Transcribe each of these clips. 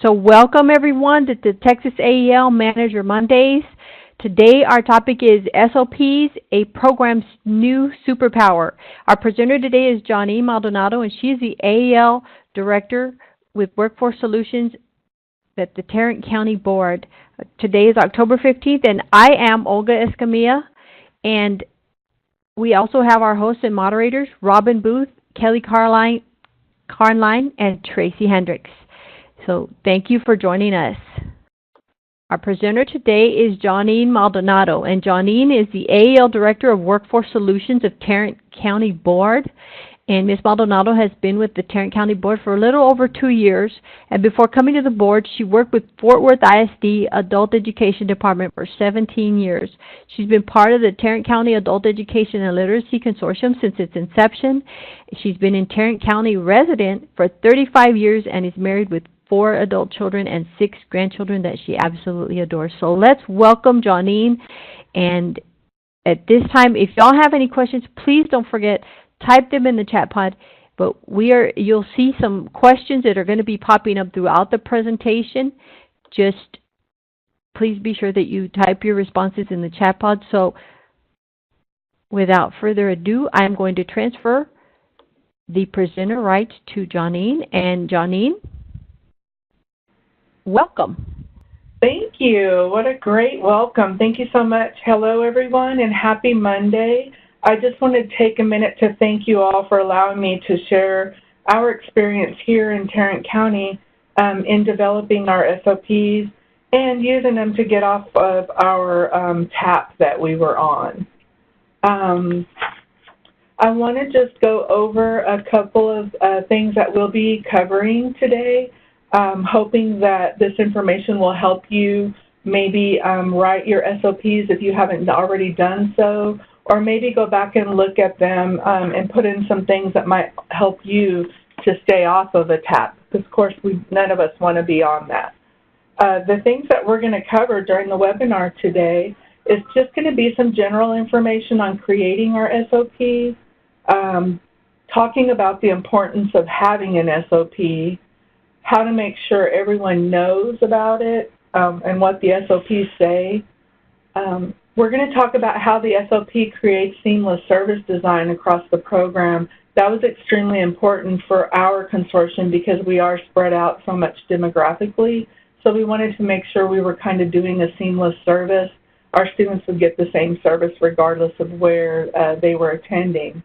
So welcome everyone to the Texas AEL Manager Mondays. Today our topic is SOPs, a program's new superpower. Our presenter today is Johnine Maldonado, and she is the AEL Director with Workforce Solutions at the Tarrant County Board. Today is October 15th, and I am Olga Escamilla, and we also have our hosts and moderators, Robin Booth, Kelly Carline, and Tracy Hendricks. So thank you for joining us. Our presenter today is Johnine Maldonado, and Johnine is the AEL Director of Workforce Solutions of Tarrant County Board. And Ms. Maldonado has been with the Tarrant County Board for a little over 2 years. And before coming to the board, she worked with Fort Worth ISD Adult Education Department for 17 years. She's been part of the Tarrant County Adult Education and Literacy Consortium since its inception. She's been in Tarrant County resident for 35 years and is married with 4 adult children and 6 grandchildren that she absolutely adores. So let's welcome Johnine. And at this time, if y'all have any questions, please don't forget, type them in the chat pod. But you'll see some questions that are going to be popping up throughout the presentation. Just please be sure that you type your responses in the chat pod. So without further ado, I'm going to transfer the presenter rights to Johnine. And Johnine, welcome. Thank you. What a great welcome. Thank you so much. Hello, everyone, and happy Monday. I just want to take a minute to thank you all for allowing me to share our experience here in Tarrant County in developing our SOPs and using them to get off of our TAP that we were on. I want to just go over a couple of things that we'll be covering today, hoping that this information will help you maybe write your SOPs if you haven't already done so, or maybe go back and look at them and put in some things that might help you to stay off of a TAP, because, of course, none of us want to be on that. The things that we're going to cover during the webinar today is just going to be some general information on creating our SOPs, talking about the importance of having an SOP, how to make sure everyone knows about it and what the SOPs say. We're going to talk about how the SOP creates seamless service design across the program. That was extremely important for our consortium because we are spread out so much demographically. So we wanted to make sure we were kind of doing a seamless service. Our students would get the same service regardless of where they were attending.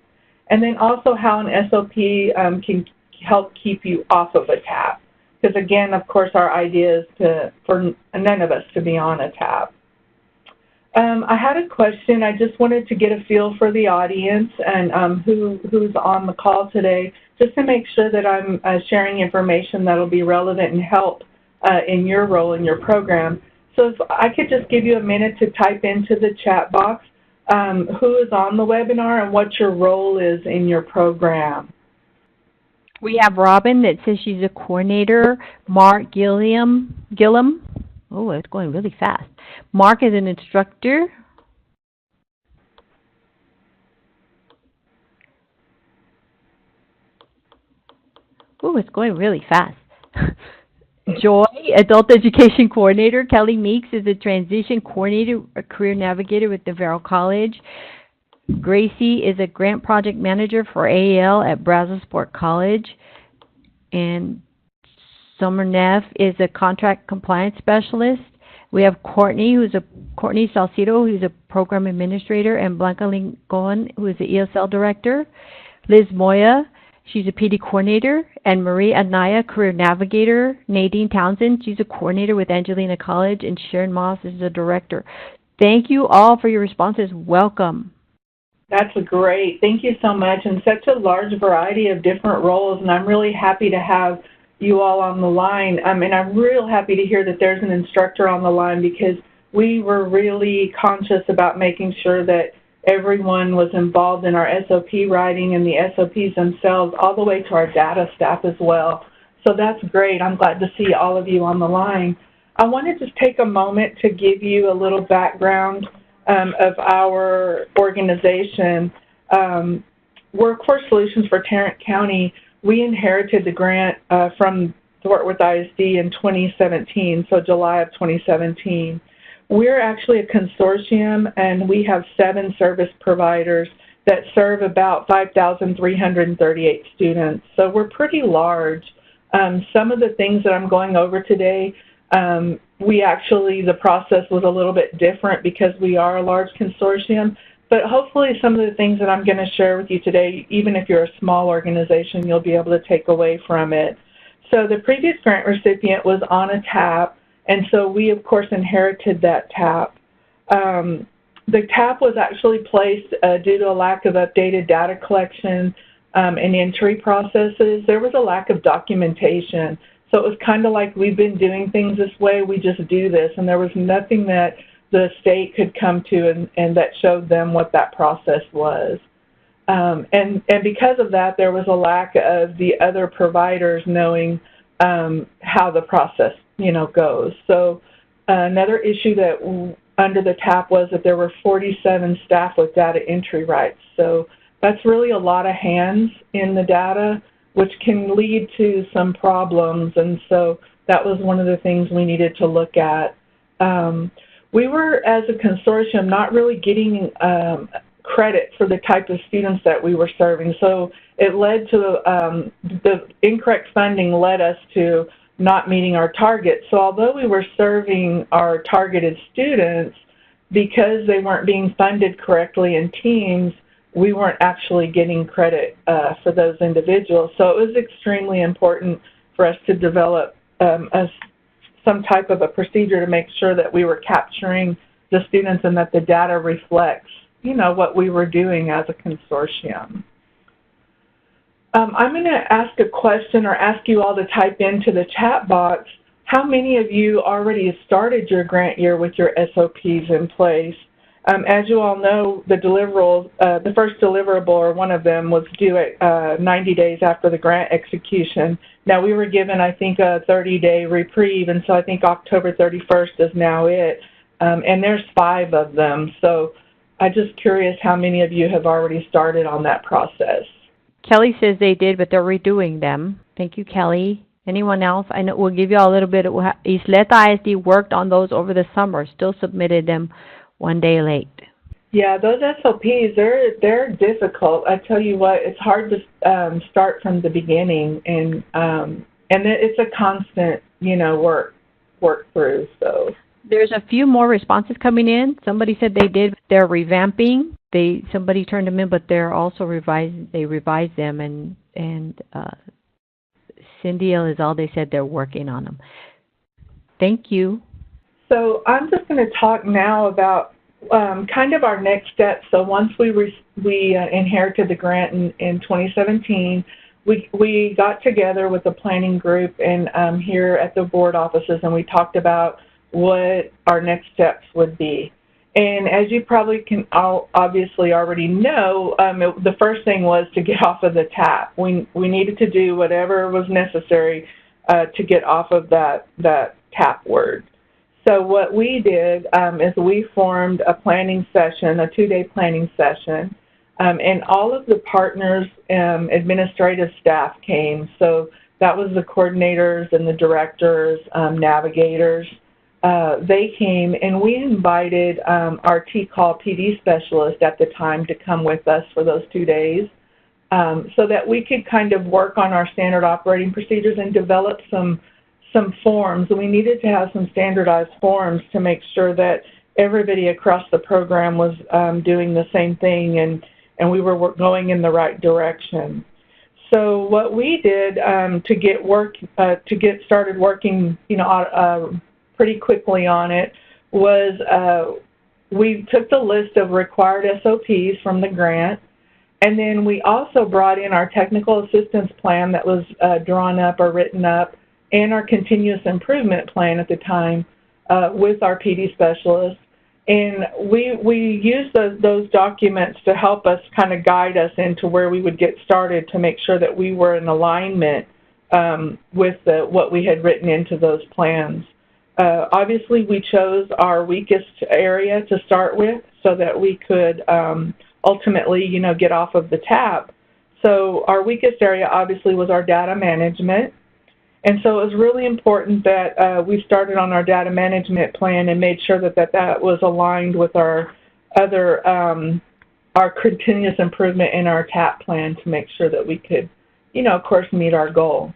And then also how an SOP can help keep you off of a TAP. Because again, of course, our idea is for none of us to be on a TAP. I had a question. I just wanted to get a feel for the audience and who's on the call today, just to make sure that I'm sharing information that will be relevant and help in your role in your program. So if I could just give you a minute to type into the chat box who is on the webinar and what your role is in your program. We have Robin that says she's a coordinator. Mark Gilliam. Oh, it's going really fast. Mark is an instructor. Oh, it's going really fast. Joy, Adult Education Coordinator. Kelly Meeks is a Transition Coordinator, a Career Navigator with Navarro College. Gracie is a Grant Project Manager for AEL at Brazosport College. And Summer Neff is a Contract Compliance Specialist. We have Courtney Salcido, who's a Program Administrator, and Blanca Lincoln, who is the ESL Director. Liz Moya, she's a PD Coordinator, and Marie Anaya, Career Navigator. Nadine Townsend, she's a Coordinator with Angelina College, and Sharon Moss is the Director. Thank you all for your responses. Welcome. That's great. Thank you so much. And such a large variety of different roles, and I'm really happy to have you all on the line. And I'm real happy to hear that there's an instructor on the line because we were really conscious about making sure that everyone was involved in our SOP writing and the SOPs themselves, all the way to our data staff as well. So that's great. I'm glad to see all of you on the line. I want to just take a moment to give you a little background of our organization. Workforce Solutions for Tarrant County, we inherited the grant from to work with ISD in 2017, so July of 2017. We're actually a consortium, and we have 7 service providers that serve about 5,338 students. So we're pretty large. Some of the things that I'm going over today, the process was a little bit different because we are a large consortium, but hopefully some of the things that I'm going to share with you today, even if you're a small organization, you'll be able to take away from it. So the previous grant recipient was on a TAP, and so we, of course, inherited that TAP. The TAP was actually placed due to a lack of updated data collection and entry processes. There was a lack of documentation. So it was kind of like, we've been doing things this way, we just do this, and there was nothing that the state could come to and that showed them what that process was. And because of that, there was a lack of the other providers knowing how the process, goes. So another issue that under the TAP was that there were 47 staff with data entry rights. So that's really a lot of hands in the data, which can lead to some problems. And so that was one of the things we needed to look at. We were, as a consortium, not really getting credit for the type of students that we were serving. So it led to the incorrect funding led us to not meeting our target. So although we were serving our targeted students, because they weren't being funded correctly in teams, we weren't actually getting credit for those individuals. So it was extremely important for us to develop some type of a procedure to make sure that we were capturing the students and that the data reflects, what we were doing as a consortium. I'm going to ask a question or ask you all to type into the chat box. How many of you already started your grant year with your SOPs in place? As you all know, the deliverables, the first deliverable, or one of them, was due at 90 days after the grant execution. Now, we were given, I think, a 30-day reprieve, and so I think October 31st is now it. And there's 5 of them. So I'm just curious how many of you have already started on that process. Kelly says they did, but they're redoing them. Thank you, Kelly. Anyone else? I know we'll give you all a little bit. Isleta ISD worked on those over the summer, still submitted them one day late. Yeah, those SOPs, they're difficult. I tell you what, it's hard to start from the beginning, and it's a constant, work through. So there's a few more responses coming in. Somebody said they did. They're revamping. Somebody turned them in, but they're also revised. They revised them, and Cindy Elizalde said they're working on them. Thank you. So I'm just going to talk now about kind of our next steps. So once we inherited the grant in 2017, we got together with the planning group and here at the board offices, and we talked about what our next steps would be. And as you probably can obviously already know, the first thing was to get off of the TAP. We needed to do whatever was necessary to get off of that TAP word. So what we did is we formed a planning session, a 2-day planning session, and all of the partners, administrative staff came. So that was the coordinators and the directors, navigators. They came, and we invited our TCAL PD specialist at the time to come with us for those 2 days so that we could kind of work on our standard operating procedures and develop some forms. We needed to have some standardized forms to make sure that everybody across the program was doing the same thing and we were going in the right direction. So what we did to get started working, pretty quickly on it was we took the list of required SOPs from the grant, and then we also brought in our technical assistance plan that was drawn up or written up, and our continuous improvement plan at the time with our PD specialists. And we used those documents to help us kind of guide us into where we would get started to make sure that we were in alignment with what we had written into those plans. Obviously, we chose our weakest area to start with so that we could ultimately, get off of the TAP. So our weakest area obviously was our data management. And so it was really important that we started on our data management plan and made sure that that was aligned with our other, our continuous improvement in our TAP plan to make sure that we could, of course, meet our goal.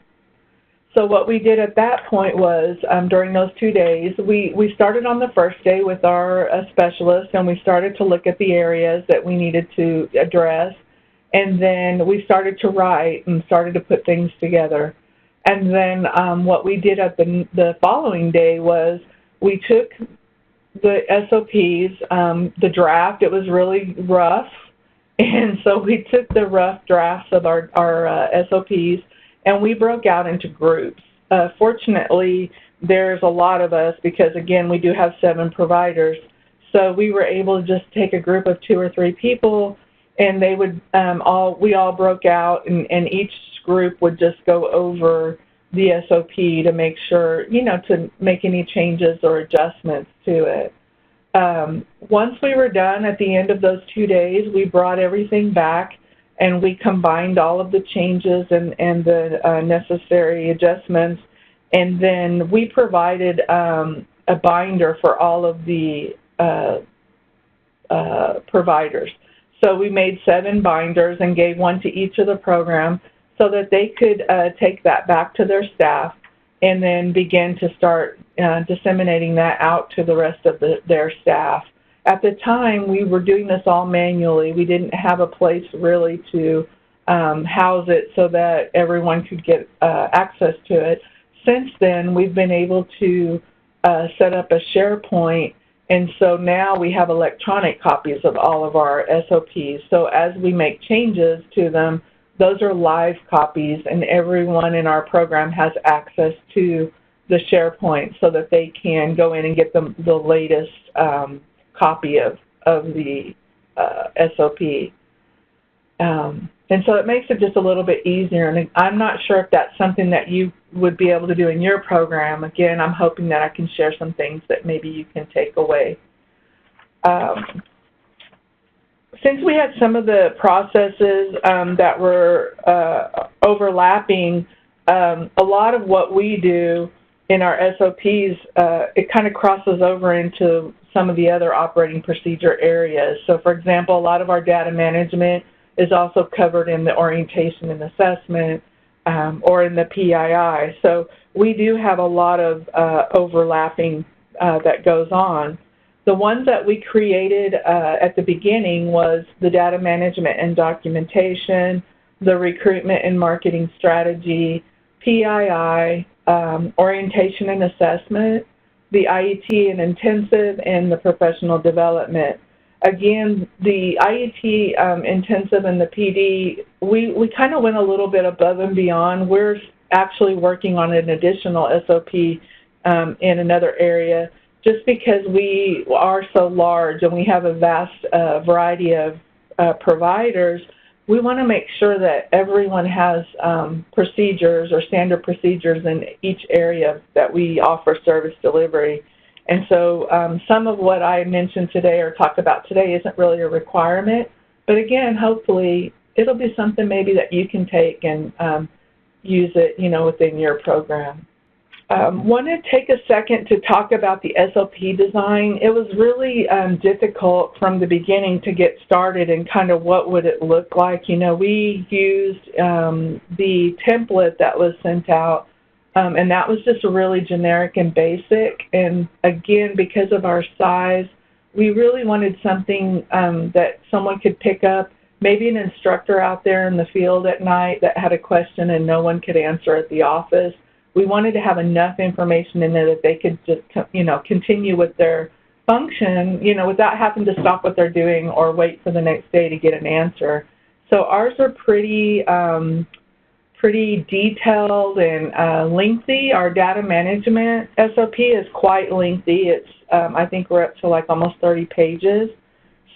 So what we did at that point was, during those 2 days, we started on the first day with our specialist, and we started to look at the areas that we needed to address. And then we started to write and started to put things together. And then what we did at the following day was we took the SOPs, the draft. It was really rough. And so we took the rough drafts of our SOPs, and we broke out into groups. Fortunately, there's a lot of us because, again, we do have 7 providers. So we were able to just take a group of 2 or 3 people, and they would we all broke out, and each group would just go over the SOP to make sure, to make any changes or adjustments to it. Once we were done at the end of those 2 days, we brought everything back, and we combined all of the changes and the necessary adjustments, and then we provided a binder for all of the providers. So we made 7 binders and gave one to each of the program so that they could take that back to their staff and then begin to start disseminating that out to the rest of their staff. At the time, we were doing this all manually. We didn't have a place really to house it so that everyone could get access to it. Since then, we've been able to set up a SharePoint, and so now we have electronic copies of all of our SOPs. So as we make changes to them, those are live copies, and everyone in our program has access to the SharePoint so that they can go in and get the latest copy of the SOP. And so it makes it just a little bit easier. And I'm not sure if that's something that you would be able to do in your program. Again, I'm hoping that I can share some things that maybe you can take away. Since we had some of the processes that were overlapping, a lot of what we do in our SOPs, it kind of crosses over into some of the other operating procedure areas. So, for example, a lot of our data management is also covered in the orientation and assessment or in the PII. So we do have a lot of overlapping that goes on. The ones that we created at the beginning was the data management and documentation, the recruitment and marketing strategy, PII, orientation and assessment, the IET and intensive, and the professional development. Again, the IET intensive and the PD, we kind of went a little bit above and beyond. We're actually working on an additional SOP in another area just because we are so large and we have a vast variety of providers. We want to make sure that everyone has procedures or standard procedures in each area that we offer service delivery. And so some of what I mentioned today or talked about today isn't really a requirement, but again, hopefully it'll be something maybe that you can take and use it, within your program. Want to take a second to talk about the SOP design. It was really difficult from the beginning to get started and kind of what would it look like. We used the template that was sent out, and that was just really generic and basic. And again, because of our size, we really wanted something that someone could pick up, maybe an instructor out there in the field at night that had a question and no one could answer at the office. We wanted to have enough information in there that they could just, continue with their function, without having to stop what they're doing or wait for the next day to get an answer. So ours are pretty detailed and lengthy. Our data management SOP is quite lengthy. It's, I think we're up to like almost 30 pages.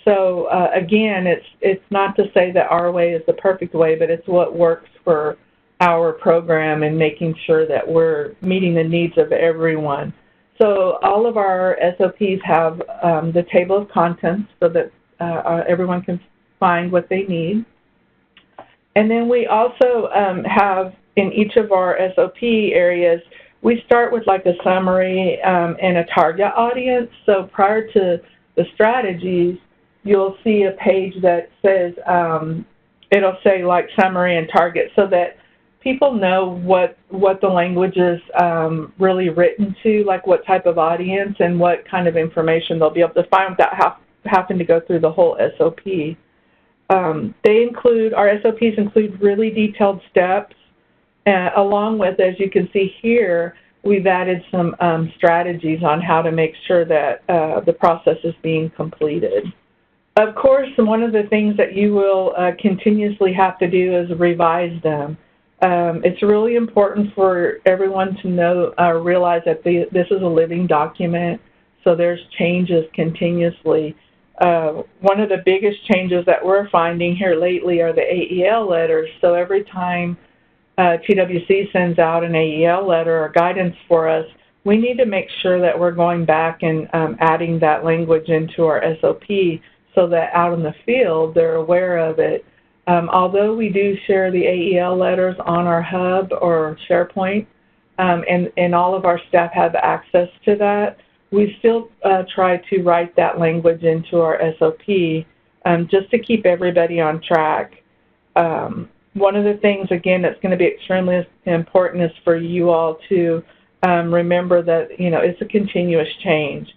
So again, it's not to say that our way is the perfect way, but it's what works for our program and making sure that we're meeting the needs of everyone. So all of our SOPs have the table of contents so that everyone can find what they need. And then we also have in each of our SOP areas, we start with like a summary and a target audience. So prior to the strategies, you'll see a page that says, it'll say like summary and target, so that people know what the language is really written to, like what type of audience and what kind of information they'll be able to find without having to go through the whole SOP. Our SOPs include really detailed steps, along with, as you can see here, we've added some strategies on how to make sure that the process is being completed. Of course, one of the things that you will continuously have to do is revise them. It's really important for everyone to know, realize that this is a living document, so there's changes continuously. One of the biggest changes that we're finding here lately are the AEL letters. So every time TWC sends out an AEL letter or guidance for us, we need to make sure that we're going back and adding that language into our SOP so that out in the field they're aware of it. Although we do share the AEL letters on our hub or SharePoint, and all of our staff have access to that, we still try to write that language into our SOP just to keep everybody on track. One of the things, again, that's going to be extremely important is for you all to remember that, it's a continuous change.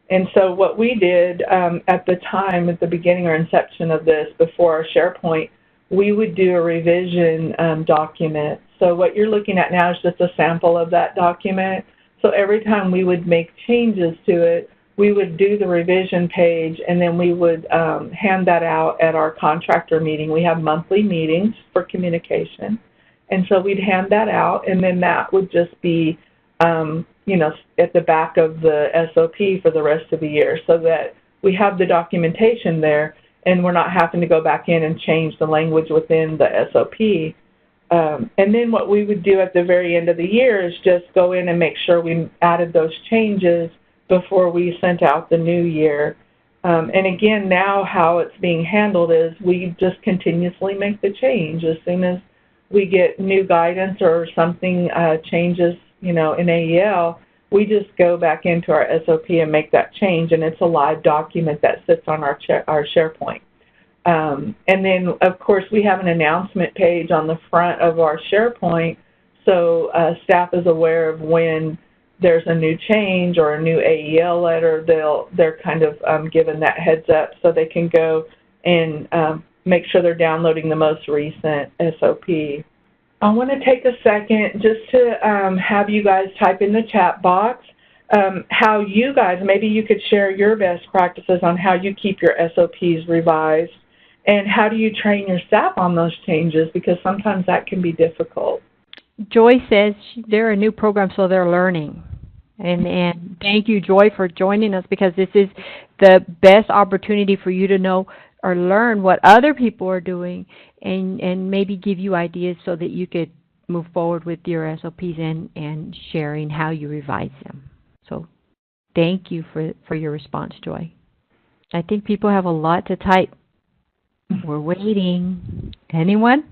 And so what we did at the time, at the beginning or inception of this, before our SharePoint, we would do a revision document. So what you're looking at now is just a sample of that document. So every time we would make changes to it, we would do the revision page, and then we would hand that out at our contractor meeting. We have monthly meetings for communication. And so we'd hand that out, and then that would just be, at the back of the SOP for the rest of the year, so that we have the documentation there, and we're not having to go back in and change the language within the SOP. And then what we would do at the very end of the year is just go in and make sure we added those changes before we sent out the new year. And again, now how it's being handled is we just continuously make the change. As soon as we get new guidance or something changes, in AEL, we just go back into our SOP and make that change, and it's a live document that sits on our SharePoint. And then, of course, we have an announcement page on the front of our SharePoint, so staff is aware of when there's a new change or a new AEL letter. They're kind of given that heads up so they can go and make sure they're downloading the most recent SOP. I want to take a second just to have you guys type in the chat box how you guys, maybe you could share your best practices on how you keep your SOPs revised, and how do you train your staff on those changes, because sometimes that can be difficult. Joy says they're a new program, so they're learning. And thank you, Joy, for joining us, because this is the best opportunity for you to know or learn what other people are doing, and maybe give you ideas so that you could move forward with your SOPs and sharing how you revise them. So thank you for your response, Joy. I think people have a lot to type. We're waiting. Anyone?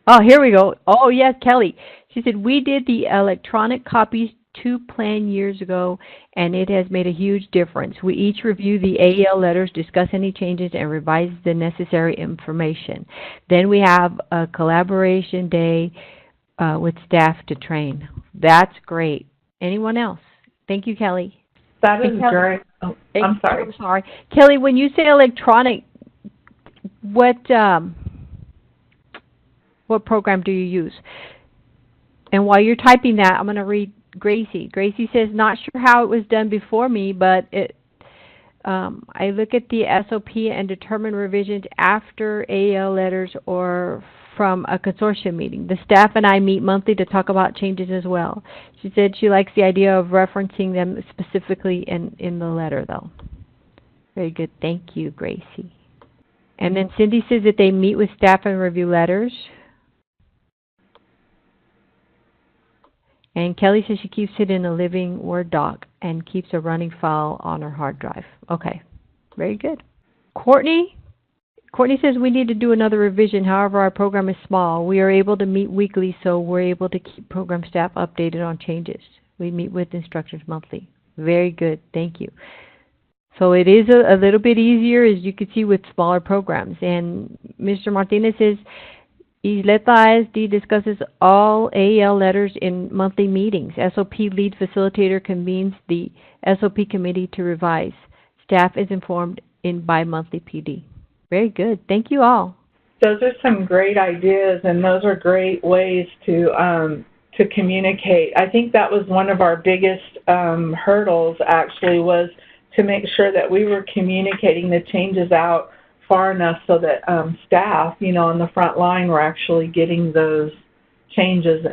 Oh, here we go. Oh, yes, Kelly. She said, we did the electronic copies to plan years ago, and it has made a huge difference. We each review the AEL letters, discuss any changes, and revise the necessary information. Then we have a collaboration day with staff to train. That's great. Anyone else? Thank you, Kelly. That is great. Oh, I'm sorry. I'm sorry. Kelly, when you say electronic, what program do you use? And while you're typing that, I'm going to read Gracie. Gracie says, not sure how it was done before me, but I look at the SOP and determine revisions after AEL letters or from a consortium meeting. The staff and I meet monthly to talk about changes as well. She said she likes the idea of referencing them specifically in the letter, though. Very good. Thank you, Gracie. And then Cindy says that they meet with staff and review letters. And Kelly says she keeps it in a living Word doc and keeps a running file on her hard drive. Okay, very good. Courtney Courtney says we need to do another revision. However, our program is small. We are able to meet weekly, so we're able to keep program staff updated on changes. We meet with instructors monthly. Very good. Thank you. So it is a little bit easier, as you can see, with smaller programs. And Mr. Martinez says, Isleta ISD discusses all AEL letters in monthly meetings. SOP lead facilitator convenes the SOP committee to revise. Staff is informed in bi-monthly PD. Very good. Thank you all. Those are some great ideas, and those are great ways to communicate. I think that was one of our biggest hurdles, actually, was to make sure that we were communicating the changes out far enough so that staff, on the front line were actually getting those changes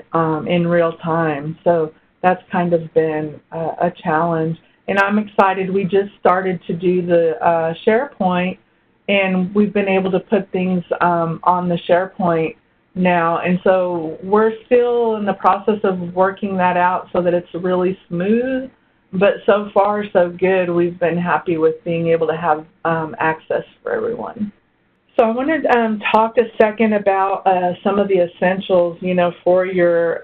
in real time. So that's kind of been a challenge. And I'm excited. We just started to do the SharePoint, and we've been able to put things on the SharePoint now. And so we're still in the process of working that out so that it's really smooth. But so far, so good. We've been happy with being able to have access for everyone. So I want to talk a second about some of the essentials, for your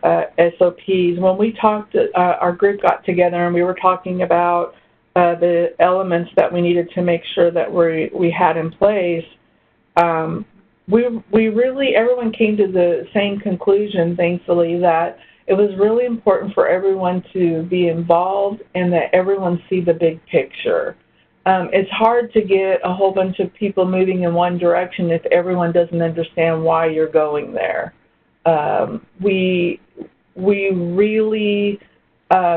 SOPs. When we talked, our group got together and we were talking about the elements that we needed to make sure that we had in place. Everyone came to the same conclusion, thankfully, that it was really important for everyone to be involved and that everyone see the big picture. It's hard to get a whole bunch of people moving in one direction if everyone doesn't understand why you're going there. We really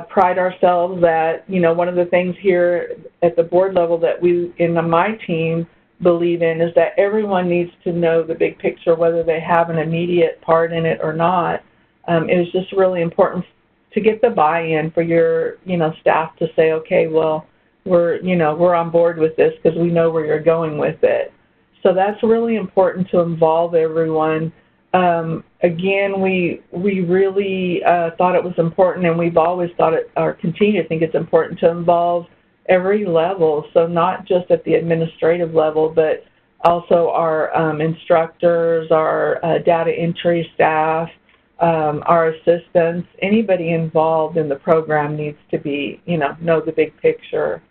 pride ourselves that, one of the things here at the board level that we, in my team, believe in is that everyone needs to know the big picture, whether they have an immediate part in it or not. It was just really important to get the buy-in for your, staff to say, okay, well, we're on board with this because we know where you're going with it. So that's really important to involve everyone. Again, we really thought it was important, and we've always thought it, or continue to think it's important to involve every level. So not just at the administrative level, but also our instructors, our data entry staff, our assistants, anybody involved in the program needs to be, know the big picture.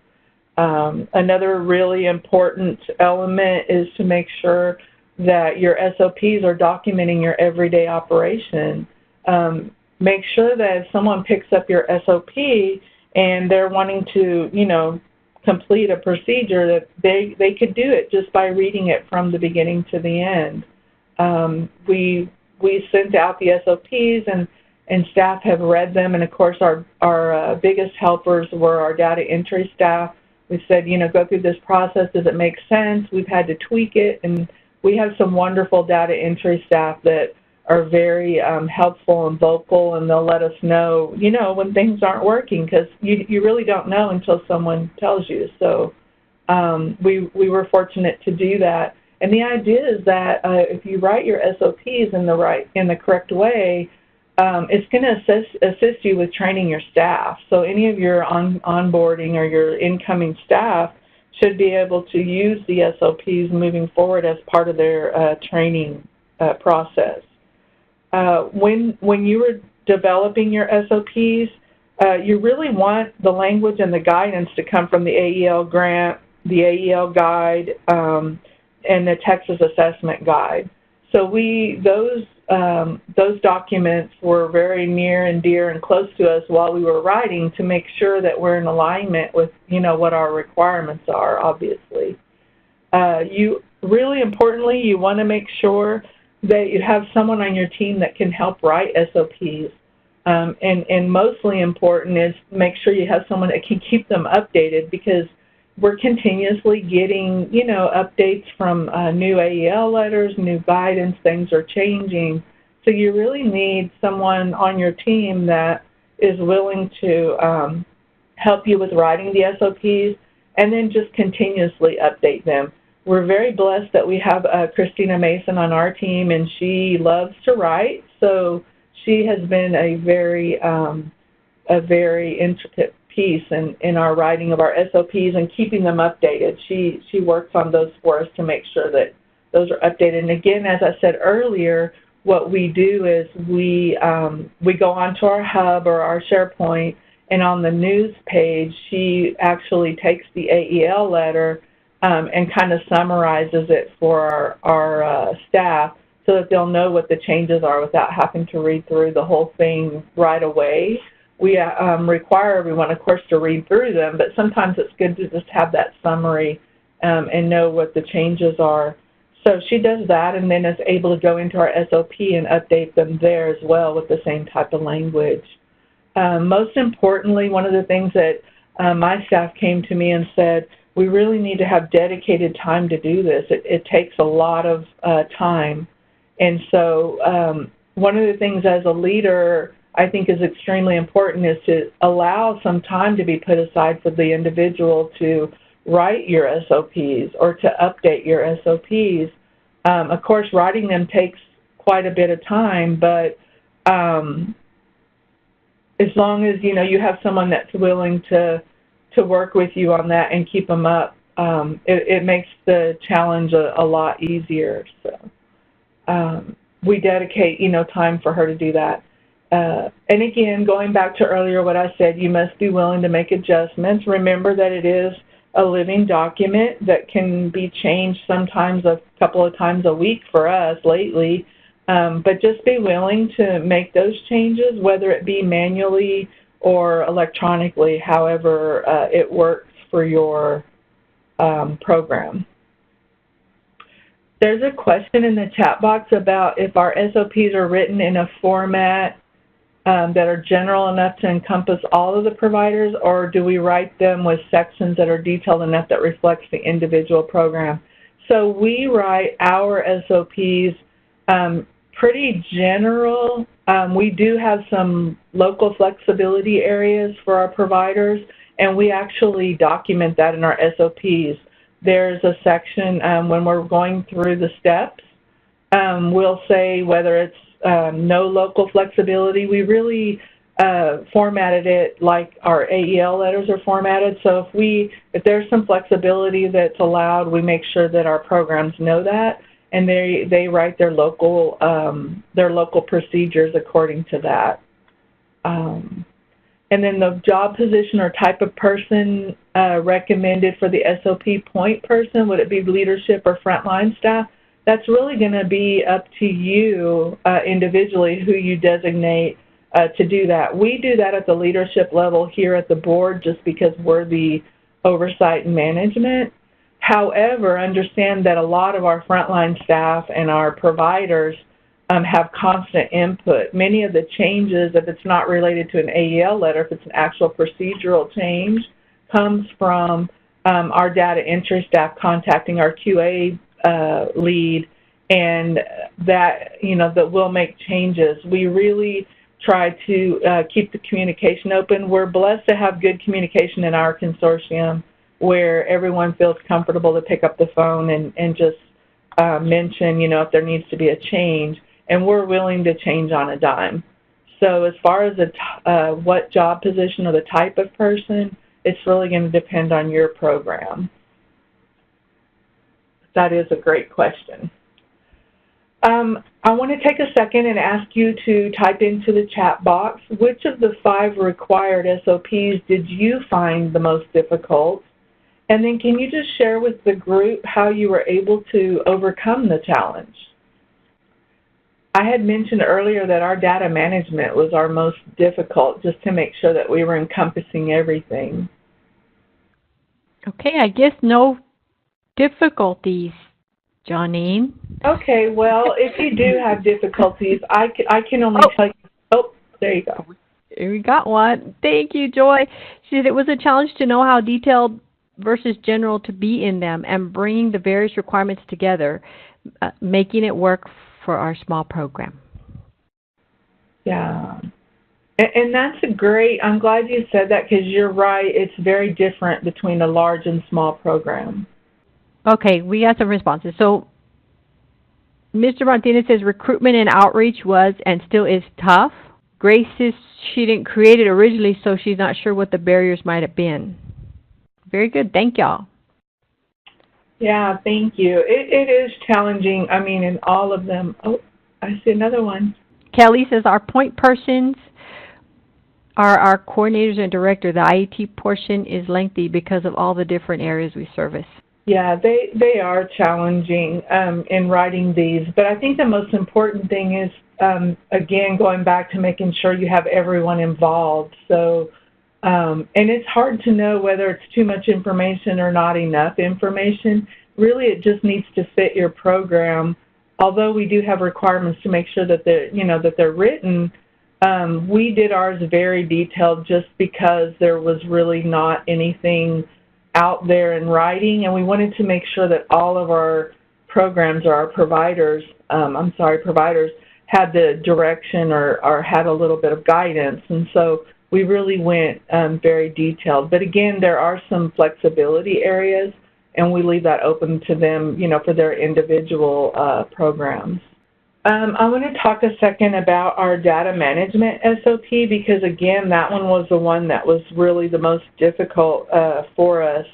Another really important element is to make sure that your SOPs are documenting your everyday operation. Make sure that if someone picks up your SOP and they're wanting to, complete a procedure, that they could do it just by reading it from the beginning to the end. We sent out the SOPs and staff have read them, and of course our biggest helpers were our data entry staff. We said, go through this process. Does it make sense? We've had to tweak it, and we have some wonderful data entry staff that are very helpful and vocal, and they'll let us know, when things aren't working, because you really don't know until someone tells you. So we were fortunate to do that. And the idea is that if you write your SOPs in the correct way, it's going to assist you with training your staff. So any of your onboarding or your incoming staff should be able to use the SOPs moving forward as part of their training process. When you were developing your SOPs, you really want the language and the guidance to come from the AEL grant, the AEL guide, and the Texas Assessment Guide. So those documents were very near and dear and close to us while we were writing to make sure that we're in alignment with, what our requirements are, obviously. Really importantly, you want to make sure that you have someone on your team that can help write SOPs. And mostly important is make sure you have someone that can keep them updated, because we're continuously getting, updates from new AEL letters, new guidance, things are changing. So you really need someone on your team that is willing to help you with writing the SOPs and then just continuously update them. We're very blessed that we have Christina Mason on our team, and she loves to write, so she has been a very intricate piece in our writing of our SOPs and keeping them updated. She works on those for us to make sure that those are updated. And again, as I said earlier, what we do is we go onto our hub or our SharePoint, and on the news page, she actually takes the AEL letter and kind of summarizes it for our staff so that they'll know what the changes are without having to read through the whole thing right away. We require everyone, of course, to read through them, but sometimes it's good to just have that summary and know what the changes are. So she does that and then is able to go into our SOP and update them there as well with the same type of language. Most importantly, one of the things that my staff came to me and said, we really need to have dedicated time to do this. It takes a lot of time. And so one of the things as a leader I think is extremely important is to allow some time to be put aside for the individual to write your SOPs or to update your SOPs. Of course, writing them takes quite a bit of time, but as long as you have someone that's willing to work with you on that and keep them up, it makes the challenge a lot easier. So we dedicate time for her to do that. And again, going back to earlier what I said, you must be willing to make adjustments. Remember that it is a living document that can be changed sometimes a couple of times a week for us lately. But just be willing to make those changes, whether it be manually or electronically, however it works for your program. There's a question in the chat box about if our SOPs are written in a format that are general enough to encompass all of the providers, or do we write them with sections that are detailed enough that reflects the individual program? So we write our SOPs pretty general. We do have some local flexibility areas for our providers, and we actually document that in our SOPs. There's a section when we're going through the steps, we'll say whether it's no local flexibility. We really formatted it like our AEL letters are formatted. So if there's some flexibility that's allowed, we make sure that our programs know that, and they write their local procedures according to that. And then the job position or type of person recommended for the SOP point person, would it be leadership or frontline staff? That's really going to be up to you individually who you designate to do that. We do that at the leadership level here at the board just because we're the oversight and management. However, understand that a lot of our frontline staff and our providers have constant input. Many of the changes, if it's not related to an AEL letter, if it's an actual procedural change, comes from our data entry staff contacting our QA lead, and that that will make changes. We really try to keep the communication open. We're blessed to have good communication in our consortium where everyone feels comfortable to pick up the phone and just mention if there needs to be a change, and we're willing to change on a dime. So as far as what job position or the type of person, it's really going to depend on your program. That is a great question. I want to take a second and ask you to type into the chat box, which of the 5 required SOPs did you find the most difficult? And then can you just share with the group how you were able to overcome the challenge? I had mentioned earlier that our data management was our most difficult, just to make sure that we were encompassing everything. Okay, I guess no difficulties, Johnine. Okay, well, if you do have difficulties, I can only tell you. Oh, there you go. We got one. Thank you, Joy. She said it was a challenge to know how detailed versus general to be in them and bringing the various requirements together, making it work for our small program. Yeah. And that's I'm glad you said that, because you're right. It's very different between a large and small program. Okay, we got some responses. So Mr. Martinez says recruitment and outreach was and still is tough. Grace says she didn't create it originally, so she's not sure what the barriers might have been. Very good. Thank y'all. Yeah, thank you. It is challenging, I mean, in all of them. Oh, I see another one. Kelly says our point persons are our coordinators and director. The IET portion is lengthy because of all the different areas we service. Yeah, they are challenging in writing these, but I think the most important thing is, again, going back to making sure you have everyone involved. So, and it's hard to know whether it's too much information or not enough information. Really, it just needs to fit your program. Although we do have requirements to make sure that they're written, we did ours very detailed just because there was really not anything out there in writing, and we wanted to make sure that all of our programs or our providers had the direction or had a little bit of guidance. And so we really went very detailed. But again, there are some flexibility areas, and we leave that open to them, for their individual programs. I want to talk a second about our data management SOP because, again, that one was the one that was really the most difficult for us.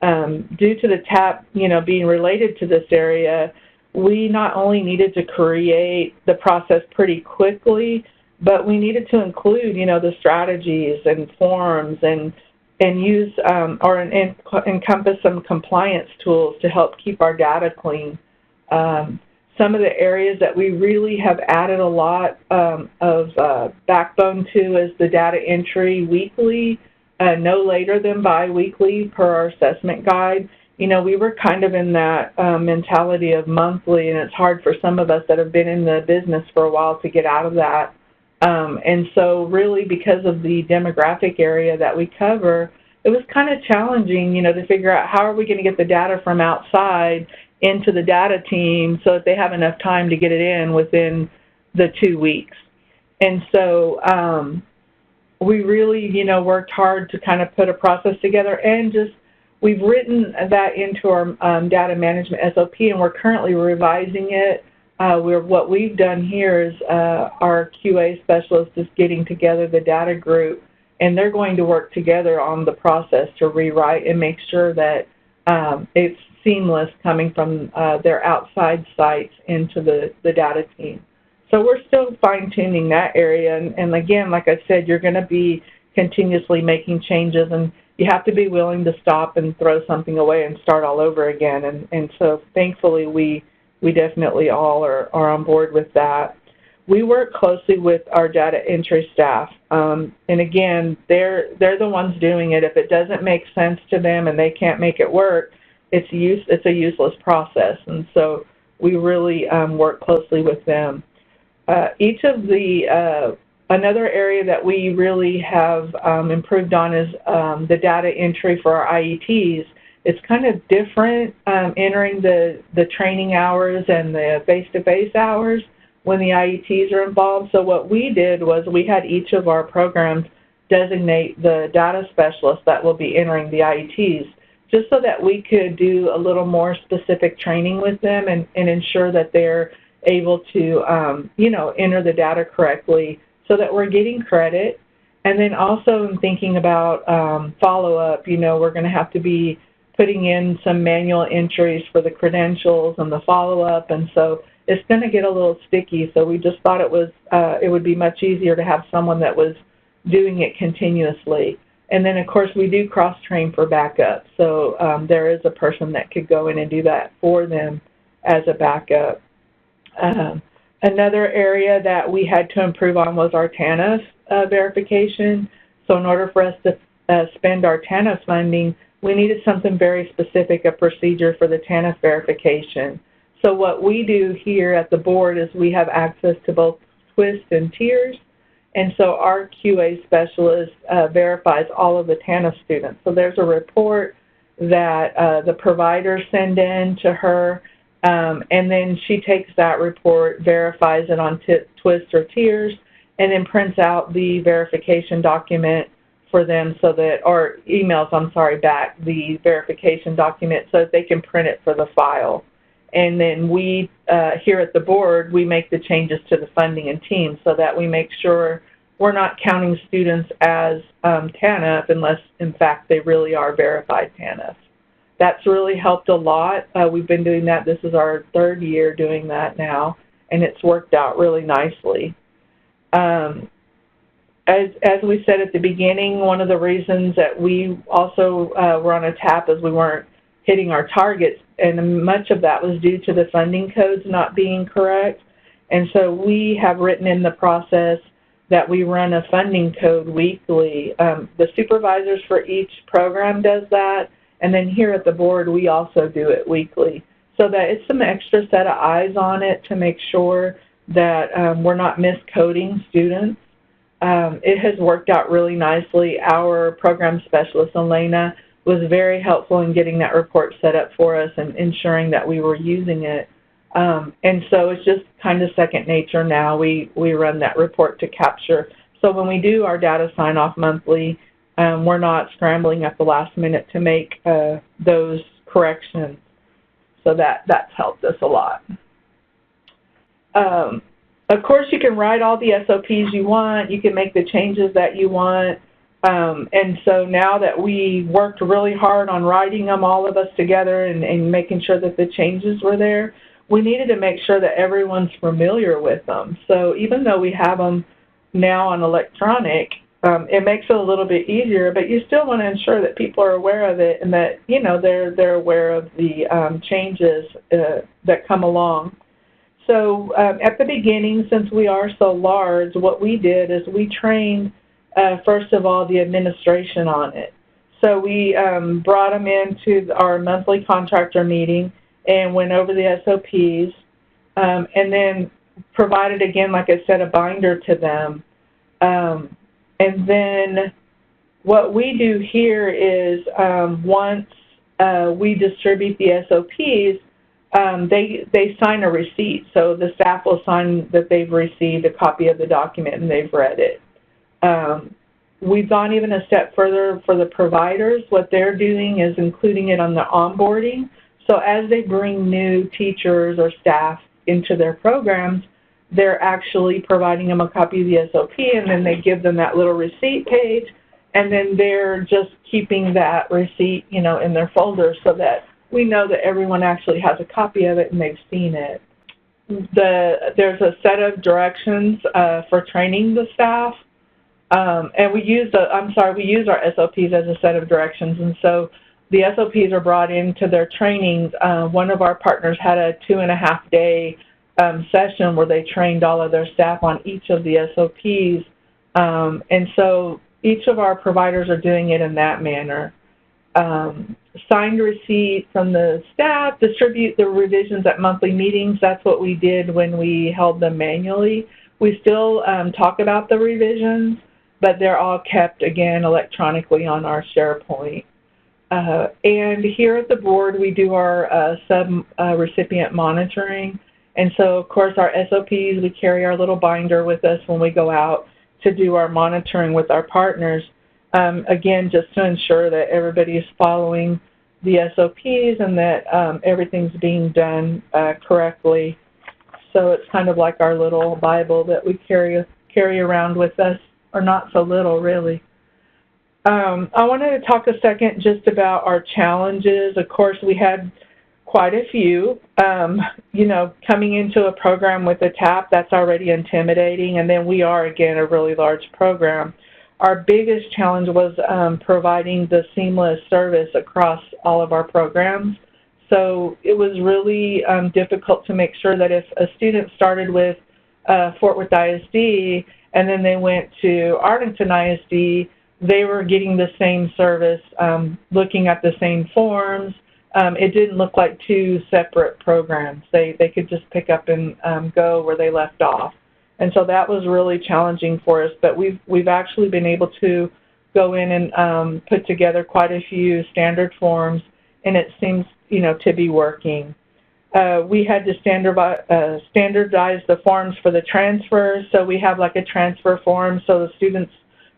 Due to the TAP, being related to this area, we not only needed to create the process pretty quickly, but we needed to include, the strategies and forms and use or encompass some compliance tools to help keep our data clean. Some of the areas that we really have added a lot of backbone to is the data entry weekly, no later than bi-weekly per our assessment guide. We were kind of in that mentality of monthly, and it's hard for some of us that have been in the business for a while to get out of that. And so really because of the demographic area that we cover, it was kind of challenging, to figure out how are we going to get the data from outside into the data team so that they have enough time to get it in within the 2 weeks. And so we really, worked hard to kind of put a process together, and we've written that into our data management SOP, and we're currently revising it. What we've done here is our QA specialist is getting together the data group, and they're going to work together on the process to rewrite and make sure that it's seamless coming from their outside sites into the data team. So we're still fine-tuning that area, and again, like I said, you're going to be continuously making changes, and you have to be willing to stop and throw something away and start all over again, and so thankfully we definitely all are on board with that. We work closely with our data entry staff, and again, they're the ones doing it. If it doesn't make sense to them and they can't make it work, it's a useless process, and so we really work closely with them. Each of another area that we really have improved on is the data entry for our IETs. It's kind of different entering the training hours and the face-to-face hours when the IETs are involved. So what we did was we had each of our programs designate the data specialist that will be entering the IETs, just so that we could do a little more specific training with them and ensure that they're able to, enter the data correctly so that we're getting credit. And then also in thinking about follow-up, we're going to have to be putting in some manual entries for the credentials and the follow-up, and so it's going to get a little sticky. So we just thought it would be much easier to have someone that was doing it continuously. And then, of course, we do cross-train for backup. So there is a person that could go in and do that for them as a backup. Another area that we had to improve on was our TANF verification. So in order for us to spend our TANF funding, we needed something very specific, a procedure for the TANF verification. So what we do here at the board is we have access to both TWIST and TIERS, and so our QA specialist verifies all of the TANF students. So there's a report that the providers send in to her, and then she takes that report, verifies it on TWIST or TIERS, and then prints out the verification document for them so that, or emails, back the verification document so that they can print it for the file. And then we, here at the board, we make the changes to the funding and team so that we make sure we're not counting students as TANF unless, in fact, they really are verified TANF. That's really helped a lot. We've been doing that. This is our 3rd year doing that now, and it's worked out really nicely. As we said at the beginning, one of the reasons that we also were on a tap is we weren't hitting our targets, and much of that was due to the funding codes not being correct. And so we have written in the process that we run a funding code weekly. The supervisors for each program does that, and then here at the board we also do it weekly, so that it's some extra set of eyes on it to make sure that we're not miscoding students. It has worked out really nicely. Our program specialist, Elena, was very helpful in getting that report set up for us and ensuring that we were using it. And so it's just kind of second nature now. We run that report to capture. So when we do our data sign-off monthly, we're not scrambling at the last minute to make those corrections. So that's helped us a lot. Of course, you can write all the SOPs you want. You can make the changes that you want. And so now that we worked really hard on writing them, all of us together, and making sure that the changes were there, we needed to make sure that everyone's familiar with them. So even though we have them now on electronic, it makes it a little bit easier, but you still want to ensure that people are aware of it and that, you know, they're aware of the changes that come along. So at the beginning, since we are so large, what we did is we trained, first of all, the administration on it. So we brought them into our monthly contractor meeting and went over the SOPs, and then provided, again, like I said, a binder to them. And then what we do here is once we distribute the SOPs, they sign a receipt. So the staff will sign that they've received a copy of the document and they've read it. We've gone even a step further for the providers. What they're doing is including it on the onboarding. So as they bring new teachers or staff into their programs, they're actually providing them a copy of the SOP, and then they give them that little receipt page, and then they're just keeping that receipt, you know, in their folder so that we know that everyone actually has a copy of it and they've seen it. There's a set of directions for training the staff, and we use our SOPs as a set of directions, and so the SOPs are brought into their trainings. One of our partners had a 2.5-day session where they trained all of their staff on each of the SOPs, and so each of our providers are doing it in that manner. Signed receipt from the staff, distribute the revisions at monthly meetings. That's what we did when we held them manually. We still talk about the revisions, but they're all kept, again, electronically on our SharePoint. And here at the board, we do our sub-recipient monitoring. And so, of course, our SOPs, we carry our little binder with us when we go out to do our monitoring with our partners. Again, just to ensure that everybody is following the SOPs and that everything's being done correctly. So it's kind of like our little Bible that we carry around with us, or not so little, really. I wanted to talk a second just about our challenges. Of course, we had quite a few. You know, coming into a program with a TAP, that's already intimidating, and then we are, again, a really large program. Our biggest challenge was providing the seamless service across all of our programs. So it was really difficult to make sure that if a student started with Fort Worth ISD and then they went to Arlington ISD, they were getting the same service, looking at the same forms. It didn't look like two separate programs. They could just pick up and go where they left off. And so that was really challenging for us, but we've actually been able to go in and put together quite a few standard forms, and it seems, you know, to be working. We had to standardize the forms for the transfers, so we have like a transfer form so the students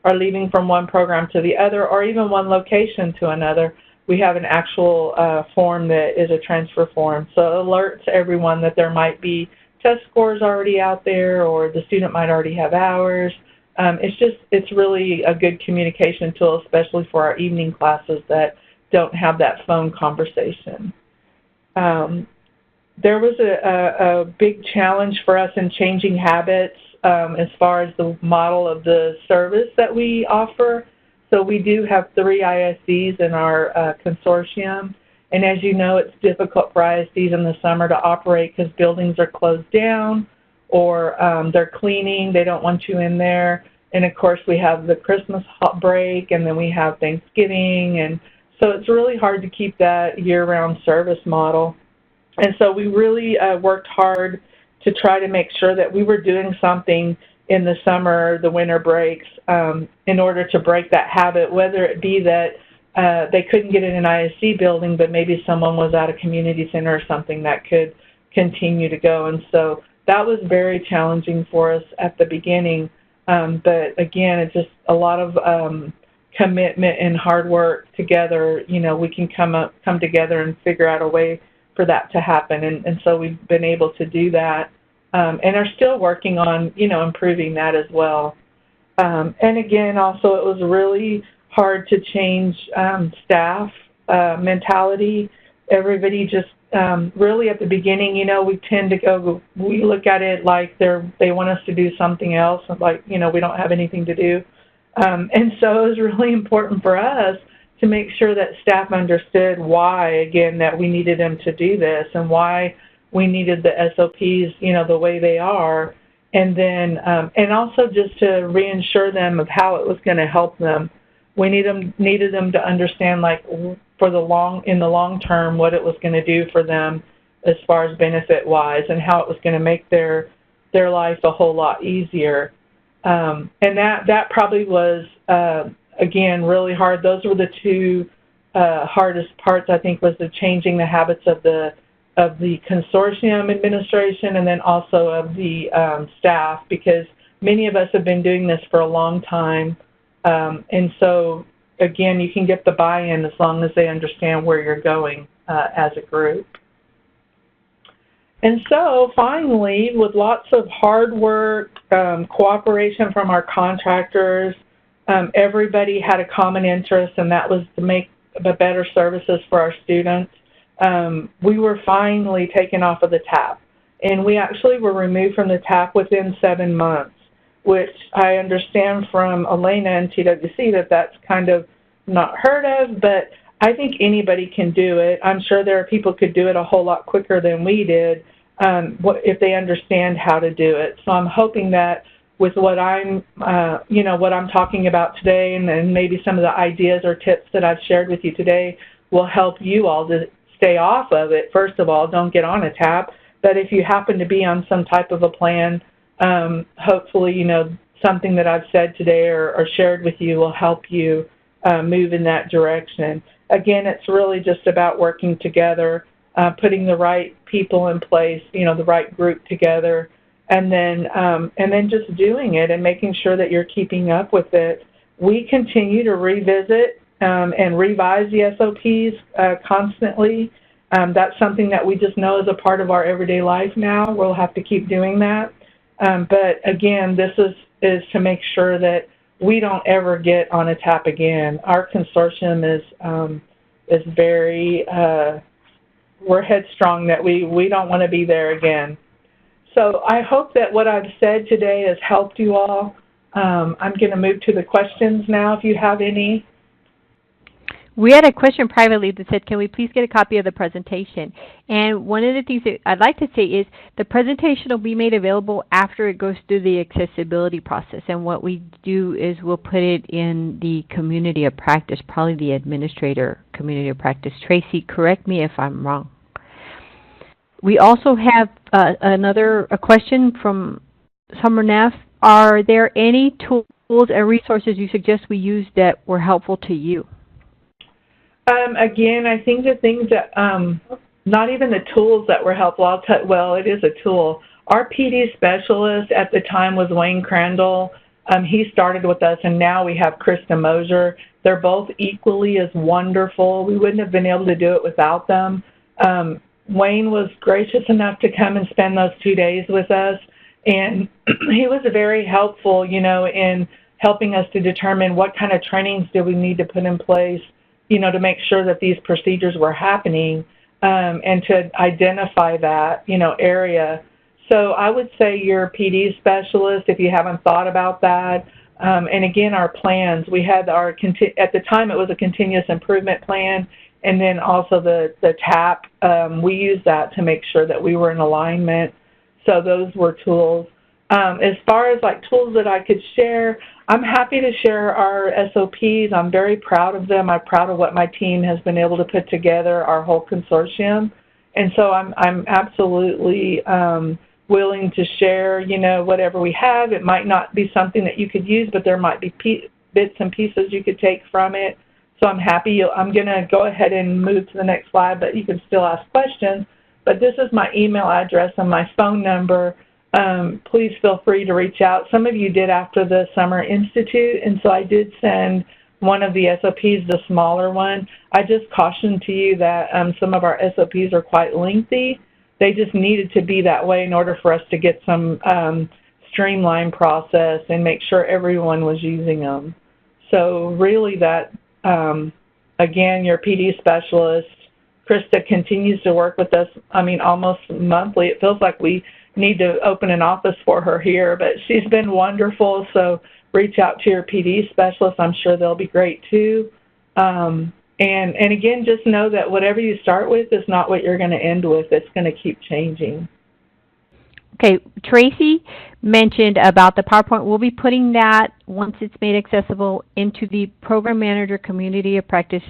are leaving from one program to the other, or even one location to another. We have an actual form that is a transfer form, so it alerts everyone that there might be test scores already out there, or the student might already have hours. It's really a good communication tool, especially for our evening classes, that don't have that phone conversation. There was a big challenge for us in changing habits as far as the model of the service that we offer. So we do have 3 ISDs in our consortium. And as you know, it's difficult for ISDs in the summer to operate because buildings are closed down or they're cleaning. They don't want you in there. And, of course, we have the Christmas break, and then we have Thanksgiving. And so it's really hard to keep that year-round service model. And so we really worked hard to try to make sure that we were doing something in the summer, the winter breaks, in order to break that habit, whether it be that they couldn't get in an ISD building, but maybe someone was at a community center or something that could continue to go. And so that was very challenging for us at the beginning. But again, it's just a lot of commitment and hard work together. You know, we can come together and figure out a way for that to happen. And so we've been able to do that and are still working on, you know, improving that as well. And again, also it was really hard to change staff mentality. Everybody just really at the beginning, you know, we look at it like they want us to do something else, like, you know, we don't have anything to do. And so it was really important for us to make sure that staff understood why, again, that we needed them to do this and why we needed the SOPs, you know, the way they are. And then, and also just to reassure them of how it was going to help them. We needed them to understand, like, in the long term, what it was going to do for them as far as benefit-wise and how it was going to make their life a whole lot easier. And that probably was, again, really hard. Those were the 2 hardest parts, I think, was the changing the habits of the consortium administration and then also of the staff, because many of us have been doing this for a long time. And so, again, you can get the buy-in as long as they understand where you're going as a group. And so, finally, with lots of hard work, cooperation from our contractors, everybody had a common interest, and that was to make the better services for our students. We were finally taken off of the TAP, and we actually were removed from the TAP within 7 months, which I understand from Elena and TWC that that's kind of not heard of, but I think anybody can do it. I'm sure there are people who could do it a whole lot quicker than we did if they understand how to do it. So I'm hoping that with what I'm, what I'm talking about today, and then maybe some of the ideas or tips that I've shared with you today will help you all to stay off of it. First of all, don't get on a TAP. But if you happen to be on some type of a plan, hopefully, you know, something that I've said today or shared with you will help you move in that direction. Again, it's really just about working together, putting the right people in place, you know, the right group together, and then just doing it and making sure that you're keeping up with it. We continue to revisit and revise the SOPs constantly. That's something that we just know is a part of our everyday life now. We'll have to keep doing that. But again, this is to make sure that we don't ever get on a TAP again. Our consortium is very, we're headstrong that we don't want to be there again. So I hope that what I've said today has helped you all. I'm going to move to the questions now if you have any. We had a question privately that said, can we please get a copy of the presentation? And one of the things that I'd like to say is the presentation will be made available after it goes through the accessibility process. And what we do is we'll put it in the community of practice, probably the administrator community of practice. Tracy, correct me if I'm wrong. We also have a question from Summer Neff. Are there any tools and resources you suggest we use that were helpful to you? Again, I think the things that, not even the tools that were helpful, well, it is a tool. Our PD specialist at the time was Wayne Crandall. He started with us, and now we have Krista Mosier. They're both equally as wonderful. We wouldn't have been able to do it without them. Wayne was gracious enough to come and spend those 2 days with us, and he was very helpful, you know, in helping us to determine what kind of trainings do we need to put in place to make sure that these procedures were happening, and to identify that, area. So I would say your PD specialist, if you haven't thought about that. And again, our plans, we had at the time it was a continuous improvement plan, and then also the TAP, we used that to make sure that we were in alignment. So those were tools. As far as like tools that I could share, I'm happy to share our SOPs. I'm very proud of them. I'm proud of what my team has been able to put together, our whole consortium. And so I'm absolutely willing to share, whatever we have. It might not be something that you could use, but there might be bits and pieces you could take from it. So I'm happy. I'm going to go ahead and move to the next slide, but you can still ask questions. But this is my email address and my phone number. Please feel free to reach out. Some of you did after the Summer Institute, and so I did send one of the SOPs, the smaller one. I just cautioned to you that some of our SOPs are quite lengthy. They just needed to be that way in order for us to get some streamlined process and make sure everyone was using them. So really that, again, your PD specialist, Krista, continues to work with us, almost monthly. It feels like we need to open an office for her here, but she's been wonderful. So reach out to your PD specialist. I'm sure they'll be great too. And again, just know that whatever you start with is not what you're going to end with. It's going to keep changing. Okay, Tracy mentioned about the PowerPoint. We'll be putting that, once it's made accessible, into the Program Manager Community of Practice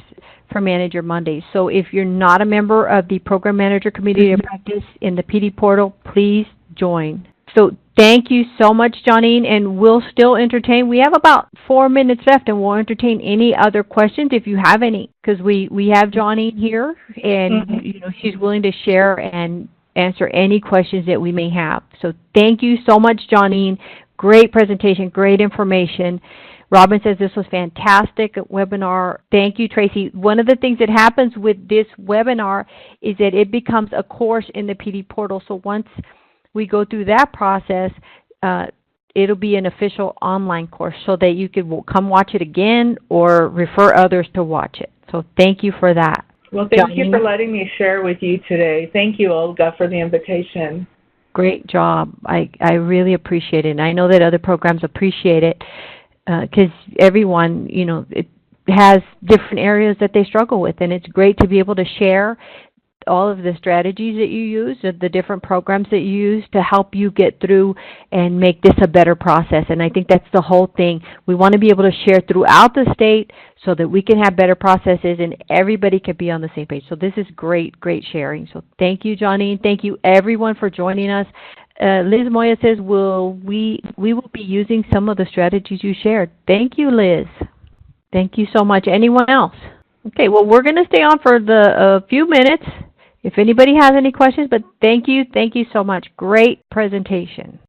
for Manager Mondays. So if you're not a member of the Program Manager Community of Practice in the PD portal, please join. So thank you so much, Johnine, and we'll still entertain. We have about 4 minutes left, and we'll entertain any other questions if you have any, because we have Johnine here, and she's willing to share and answer any questions that we may have. So thank you so much, Johnine. Great presentation, great information. Robin says this was fantastic webinar. Thank you, Tracy. One of the things that happens with this webinar is that it becomes a course in the PD portal. So once we go through that process, it'll be an official online course so that you could come watch it again or refer others to watch it. So thank you for that. Well, thank you for letting me share with you today. Thank you, Olga, for the invitation. Great job. I really appreciate it. And I know that other programs appreciate it because everyone, it has different areas that they struggle with. And it's great to be able to share all of the strategies that you use, the different programs that you use to help you get through and make this a better process. And I think that's the whole thing. We want to be able to share throughout the state so that we can have better processes and everybody can be on the same page. So this is great, great sharing. So thank you, Johnine. Thank you, everyone, for joining us. Liz Moya says, we will be using some of the strategies you shared. Thank you, Liz. Thank you so much. Anyone else? Okay, well, we're going to stay on for a few minutes if anybody has any questions, but thank you so much. Great presentation.